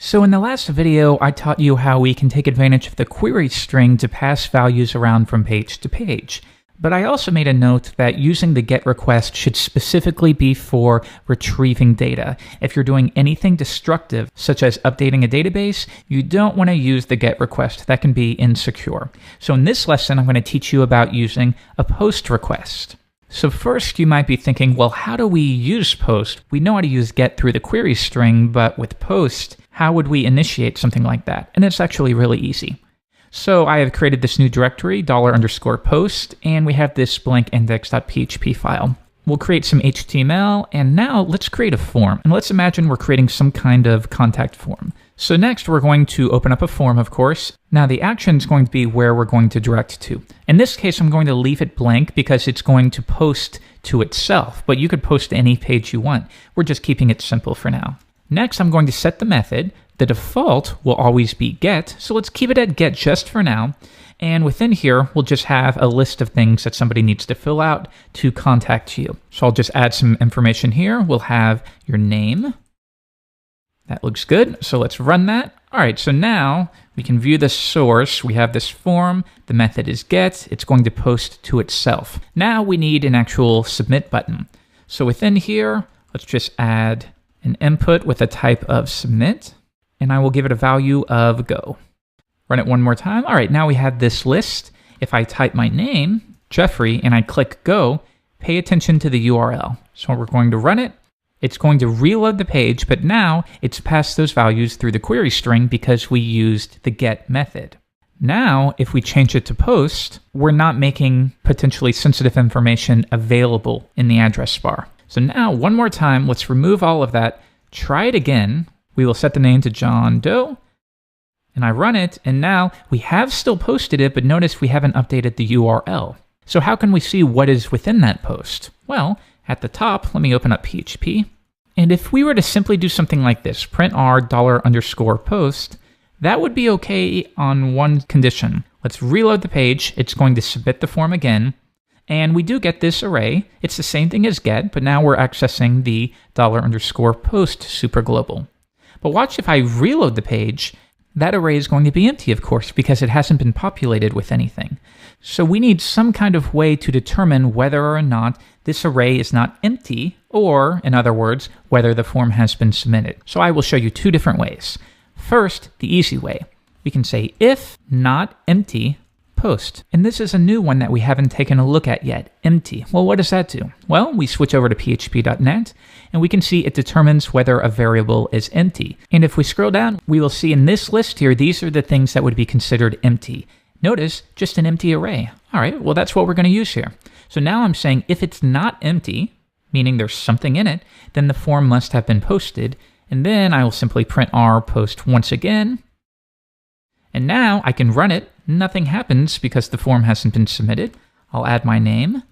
So in the last video, I taught you how we can take advantage of the query string to pass values around from page to page. But I also made a note that using the GET request should specifically be for retrieving data. If you're doing anything destructive, such as updating a database, you don't want to use the GET request. That can be insecure. So in this lesson, I'm going to teach you about using a POST request. So first, you might be thinking, well, how do we use POST? We know how to use GET through the query string, but with POST, how would we initiate something like that? And it's actually really easy. So I have created this new directory, $_post, and we have this blank index.php file. We'll create some HTML, and now let's create a form. And let's imagine we're creating some kind of contact form. So next, we're going to open up a form, of course. Now the action is going to be where we're going to direct to. In this case, I'm going to leave it blank because it's going to post to itself, but you could post to any page you want. We're just keeping it simple for now. Next, I'm going to set the method. The default will always be get, so let's keep it at get just for now. And within here, we'll just have a list of things that somebody needs to fill out to contact you. So I'll just add some information here. We'll have your name. That looks good, so let's run that. All right, so now we can view the source. We have this form. The method is get. It's going to post to itself. Now we need an actual submit button. So within here, let's just add an input with a type of submit, and I will give it a value of go. Run it one more time. All right, now we have this list. If I type my name, Jeffrey, and I click go, pay attention to the URL. So we're going to run it. It's going to reload the page, but now it's passed those values through the query string because we used the get method. Now, if we change it to post, we're not making potentially sensitive information available in the address bar. So now, one more time, let's remove all of that. Try it again. We will set the name to John Doe, and I run it, and now we have still posted it, but notice we haven't updated the URL. So how can we see what is within that post? Well, at the top, let me open up PHP. And if we were to simply do something like this, print r $_post, that would be okay on one condition. Let's reload the page. It's going to submit the form again. And we do get this array. It's the same thing as get, but now we're accessing the $_post superglobal. But watch, if I reload the page, that array is going to be empty, of course, because it hasn't been populated with anything. So we need some kind of way to determine whether or not this array is not empty, or, in other words, whether the form has been submitted. So I will show you two different ways. First, the easy way. We can say if not empty, post. And this is a new one that we haven't taken a look at yet, empty. Well, what does that do? Well, we switch over to php.net, and we can see it determines whether a variable is empty. And if we scroll down, we will see in this list here, these are the things that would be considered empty. Notice, just an empty array. All right, well, that's what we're going to use here. So now I'm saying if it's not empty, meaning there's something in it, then the form must have been posted. And then I will simply print r post once again. And now I can run it. Nothing happens because the form hasn't been submitted. I'll add my name.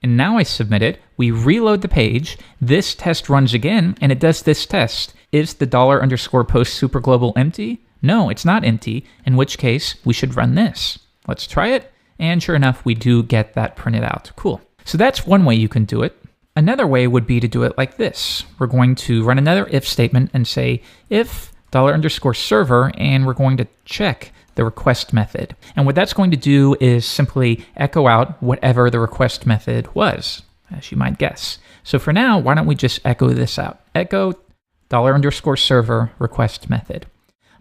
And now I submit it. We reload the page. This test runs again, and it does this test. Is the $_post superglobal empty? No, it's not empty, in which case we should run this. Let's try it. And sure enough, we do get that printed out. Cool. So that's one way you can do it. Another way would be to do it like this. We're going to run another if statement and say if $_server, and we're going to check the request method. And what that's going to do is simply echo out whatever the request method was, as you might guess. So for now, why don't we just echo this out? Echo $_server request method.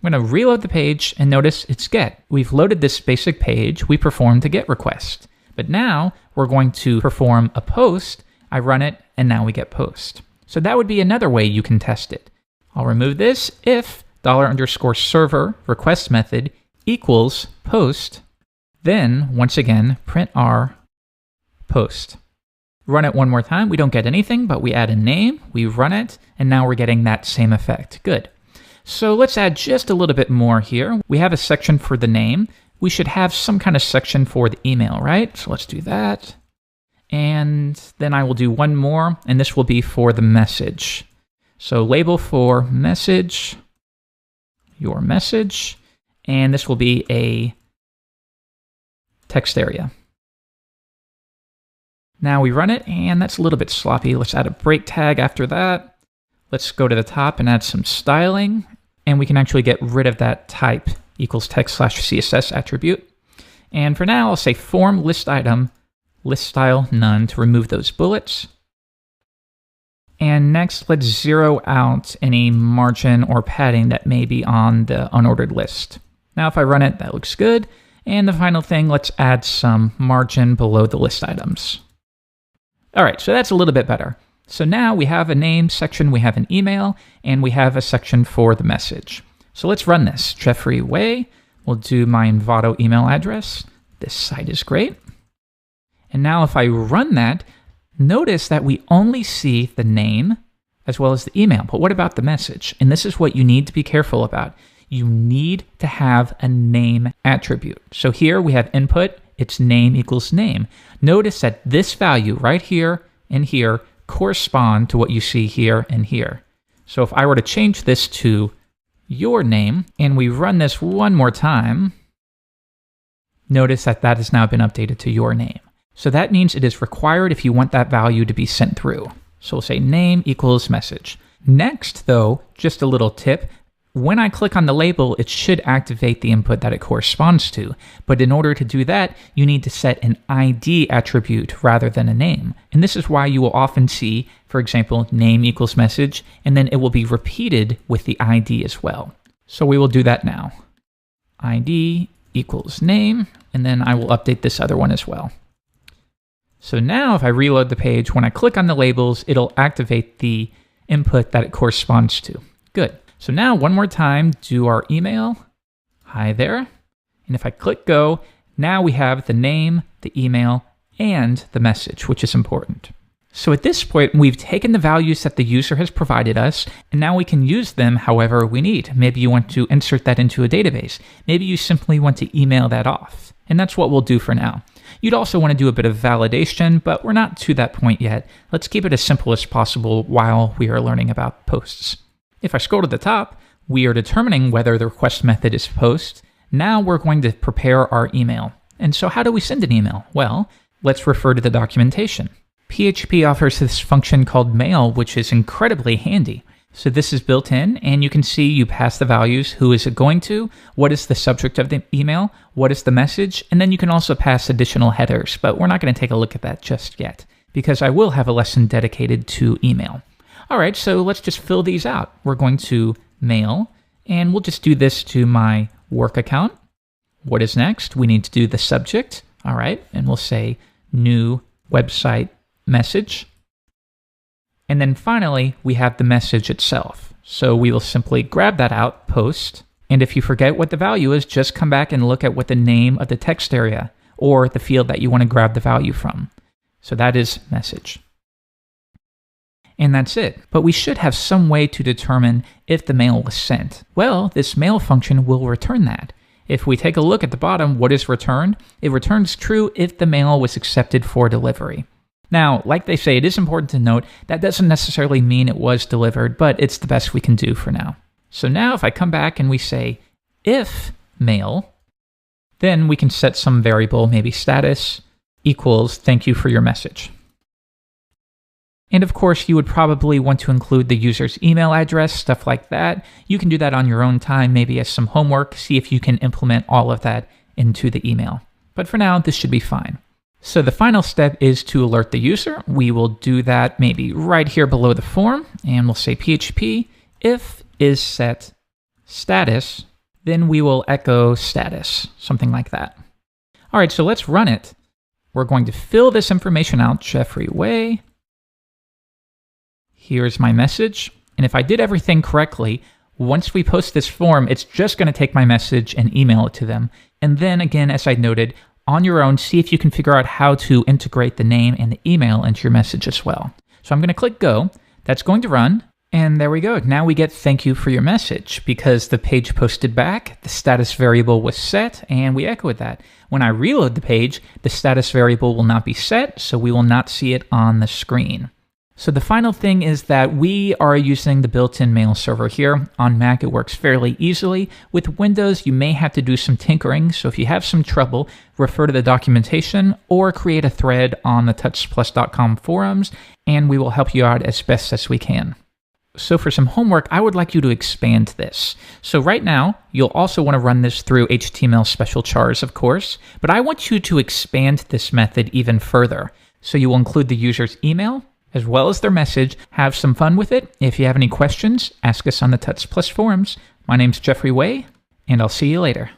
I'm going to reload the page, and notice it's get. We've loaded this basic page. We performed the get request. But now we're going to perform a post. I run it, and now we get post. So that would be another way you can test it. I'll remove this if $_server request method equals post, then once again print r post. Run it one more time. We don't get anything, but we add a name, we run it, and now we're getting that same effect. Good. So let's add just a little bit more here. We have a section for the name. We should have some kind of section for the email, right? So let's do that. And then I will do one more, and this will be for the message. So label for message, your message, and this will be a text area. Now we run it, and that's a little bit sloppy. Let's add a break tag after that. Let's go to the top and add some styling. And we can actually get rid of that type equals text/CSS attribute. And for now, I'll say form list item, list style none to remove those bullets. And next, let's zero out any margin or padding that may be on the unordered list. Now, if I run it, that looks good. And the final thing, let's add some margin below the list items. All right, so that's a little bit better. So now we have a name section, we have an email, and we have a section for the message. So let's run this. Jeffrey Way, we'll do my Envato email address. This site is great. And now if I run that, notice that we only see the name as well as the email. But what about the message? And this is what you need to be careful about. You need to have a name attribute. So here we have input, it's name equals name. Notice that this value right here and here correspond to what you see here and here. So if I were to change this to your name and we run this one more time, notice that that has now been updated to your name. So that means it is required if you want that value to be sent through. So we'll say name equals message. Next though, just a little tip, when I click on the label, it should activate the input that it corresponds to. But in order to do that, you need to set an ID attribute rather than a name. And this is why you will often see, for example, name equals message, and then it will be repeated with the ID as well. So we will do that now. ID equals name, and then I will update this other one as well. So now if I reload the page, when I click on the labels, it'll activate the input that it corresponds to. Good. So now one more time, do our email. Hi there. And if I click go, now we have the name, the email, and the message, which is important. So at this point, we've taken the values that the user has provided us, and now we can use them however we need. Maybe you want to insert that into a database. Maybe you simply want to email that off. And that's what we'll do for now. You'd also want to do a bit of validation, but we're not to that point yet. Let's keep it as simple as possible while we are learning about posts. If I scroll to the top, we are determining whether the request method is post. Now we're going to prepare our email. And so how do we send an email? Well, let's refer to the documentation. PHP offers this function called mail, which is incredibly handy. So this is built in, and you can see you pass the values. Who is it going to? What is the subject of the email? What is the message? And then you can also pass additional headers, but we're not going to take a look at that just yet, because I will have a lesson dedicated to email. All right, so let's just fill these out. We're going to mail, and we'll just do this to my work account. What is next? We need to do the subject. All right, and we'll say new website message. And then finally, we have the message itself. So we will simply grab that out, post, and if you forget what the value is, just come back and look at what the name of the text area or the field that you want to grab the value from. So that is message. And that's it. But we should have some way to determine if the mail was sent. Well, this mail function will return that. If we take a look at the bottom, what is returned? It returns true if the mail was accepted for delivery. Now, like they say, it is important to note that doesn't necessarily mean it was delivered, but it's the best we can do for now. So now if I come back and we say if mail, then we can set some variable, maybe status equals thank you for your message. And of course, you would probably want to include the user's email address, stuff like that. You can do that on your own time, maybe as some homework, see if you can implement all of that into the email. But for now, this should be fine. So the final step is to alert the user. We will do that maybe right here below the form, and we'll say PHP if is set status, then we will echo status, something like that. All right, so let's run it. We're going to fill this information out, Jeffrey Way. Here's my message. And if I did everything correctly, once we post this form, it's just going to take my message and email it to them. And then again, as I noted, on your own, see if you can figure out how to integrate the name and the email into your message as well. So I'm going to click go. That's going to run. And there we go. Now we get thank you for your message because the page posted back, the status variable was set, and we echoed that. When I reload the page, the status variable will not be set, so we will not see it on the screen. So the final thing is that we are using the built-in mail server here. On Mac, it works fairly easily. With Windows, you may have to do some tinkering, so if you have some trouble, refer to the documentation or create a thread on the touchplus.com forums, and we will help you out as best as we can. So for some homework, I would like you to expand this. So right now, you'll also want to run this through HTML special chars, of course, but I want you to expand this method even further. So you will include the user's email as well as their message. Have some fun with it. If you have any questions, ask us on the Tuts Plus forums. My name's Jeffrey Way, and I'll see you later.